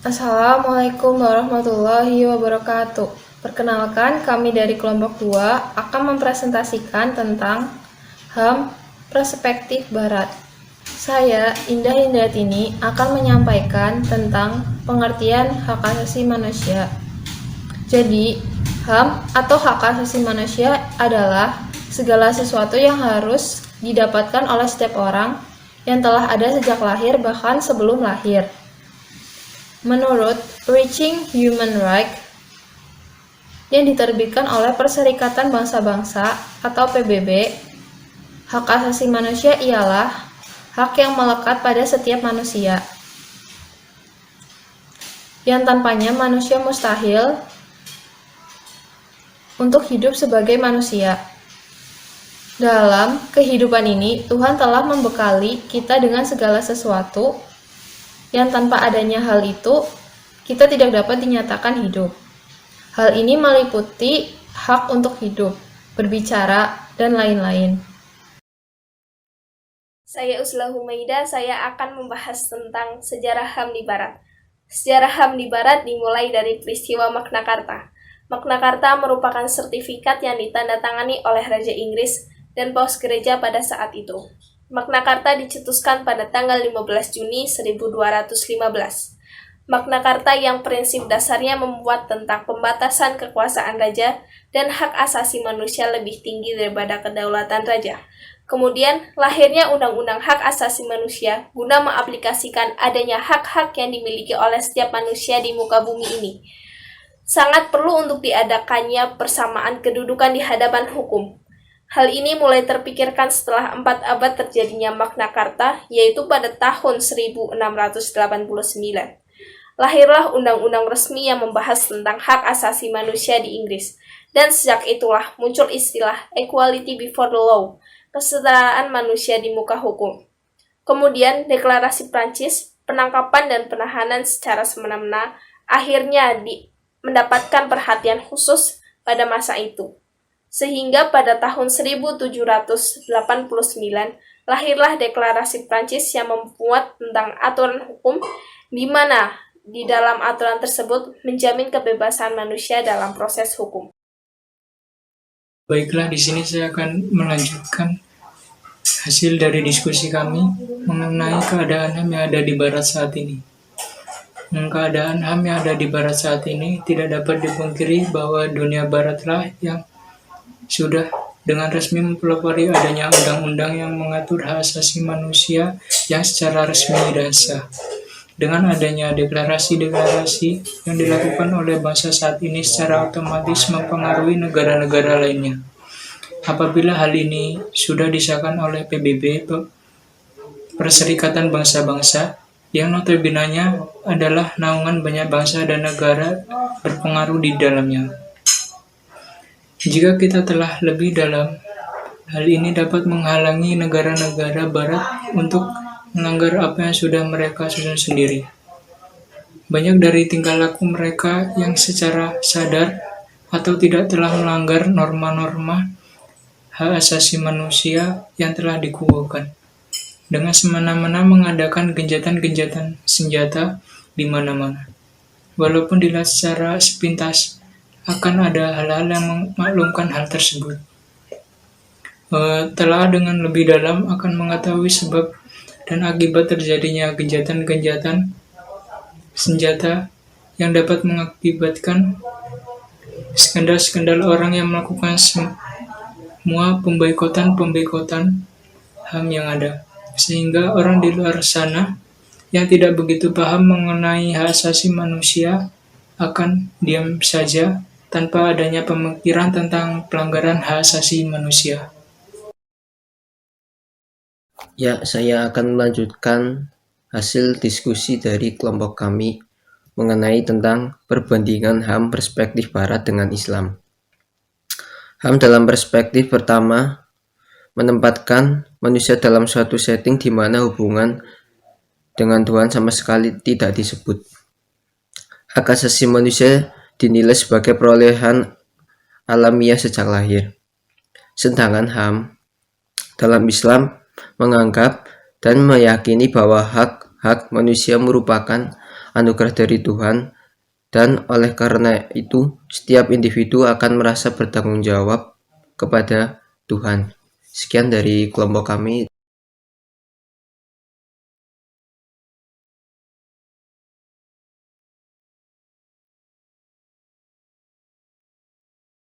Assalamualaikum warahmatullahi wabarakatuh. Perkenalkan, kami dari kelompok 2 akan mempresentasikan tentang HAM Perspektif Barat. Saya, Indah Indratini, akan menyampaikan tentang pengertian hak asasi manusia. Jadi, HAM atau hak asasi manusia adalah segala sesuatu yang harus didapatkan oleh setiap orang yang telah ada sejak lahir bahkan sebelum lahir. Menurut Reaching Human Rights yang diterbitkan oleh Perserikatan Bangsa-Bangsa atau PBB, hak asasi manusia ialah hak yang melekat pada setiap manusia, yang tanpanya manusia mustahil untuk hidup sebagai manusia. Dalam kehidupan ini, Tuhan telah membekali kita dengan segala sesuatu yang tanpa adanya hal itu, kita tidak dapat dinyatakan hidup. Hal ini meliputi hak untuk hidup, berbicara, dan lain-lain. Saya Usla Humaida, saya akan membahas tentang sejarah HAM di Barat. Sejarah HAM di Barat dimulai dari peristiwa Magna Carta. Magna Carta merupakan sertifikat yang ditandatangani oleh Raja Inggris dan Paus Gereja pada saat itu. Magna Carta dicetuskan pada tanggal 15 Juni 1215. Magna Carta yang prinsip dasarnya membuat tentang pembatasan kekuasaan raja dan hak asasi manusia lebih tinggi daripada kedaulatan raja. Kemudian, lahirnya Undang-Undang Hak Asasi Manusia guna mengaplikasikan adanya hak-hak yang dimiliki oleh setiap manusia di muka bumi ini. Sangat perlu untuk diadakannya persamaan kedudukan di hadapan hukum. Hal ini mulai terpikirkan setelah 4 abad terjadinya Magna Carta, yaitu pada tahun 1689. Lahirlah undang-undang resmi yang membahas tentang hak asasi manusia di Inggris, dan sejak itulah muncul istilah equality before the law, kesetaraan manusia di muka hukum. Kemudian, deklarasi Prancis, penangkapan dan penahanan secara semena-mena, akhirnya mendapatkan perhatian khusus pada masa itu. Sehingga pada tahun 1789, lahirlah deklarasi Prancis yang membuat tentang aturan hukum, di mana di dalam aturan tersebut menjamin kebebasan manusia dalam proses hukum. Baiklah, di sini saya akan melanjutkan hasil dari diskusi kami mengenai keadaan HAM yang ada di Barat saat ini. Keadaan HAM yang ada di Barat saat ini tidak dapat dipungkiri bahwa dunia Baratlah yang sudah dengan resmi mempelopori adanya undang-undang yang mengatur hak asasi manusia yang secara resmi dan sah. Dengan adanya deklarasi-deklarasi yang dilakukan oleh bangsa saat ini secara otomatis mempengaruhi negara-negara lainnya. Apabila hal ini sudah disahkan oleh PBB, Perserikatan Bangsa-Bangsa, yang notabene adalah naungan banyak bangsa dan negara berpengaruh di dalamnya. Jika kita telah lebih dalam, hal ini dapat menghalangi negara-negara Barat untuk melanggar apa yang sudah mereka susun sendiri. Banyak dari tingkah laku mereka yang secara sadar atau tidak telah melanggar norma-norma hak asasi manusia yang telah dikukuhkan, dengan semena-mena mengadakan genjatan-genjatan senjata di mana-mana. Walaupun dilihat secara sepintas, akan ada hal-hal yang memaklumkan hal tersebut. Telah dengan lebih dalam akan mengetahui sebab dan akibat terjadinya genjatan-genjatan senjata yang dapat mengakibatkan skandal-skandal orang yang melakukan semua pemboikotan HAM yang ada, sehingga orang di luar sana yang tidak begitu paham mengenai hak asasi manusia akan diam saja tanpa adanya pemikiran tentang pelanggaran hak asasi manusia. Ya, saya akan melanjutkan hasil diskusi dari kelompok kami mengenai tentang perbandingan HAM perspektif Barat dengan Islam. HAM dalam perspektif pertama menempatkan manusia dalam suatu setting di mana hubungan dengan Tuhan sama sekali tidak disebut. Hak asasi manusia dinilai sebagai perolehan alamiah sejak lahir. Sedangkan HAM dalam Islam menganggap dan meyakini bahwa hak-hak manusia merupakan anugerah dari Tuhan, dan oleh karena itu setiap individu akan merasa bertanggung jawab kepada Tuhan. Sekian dari kelompok kami.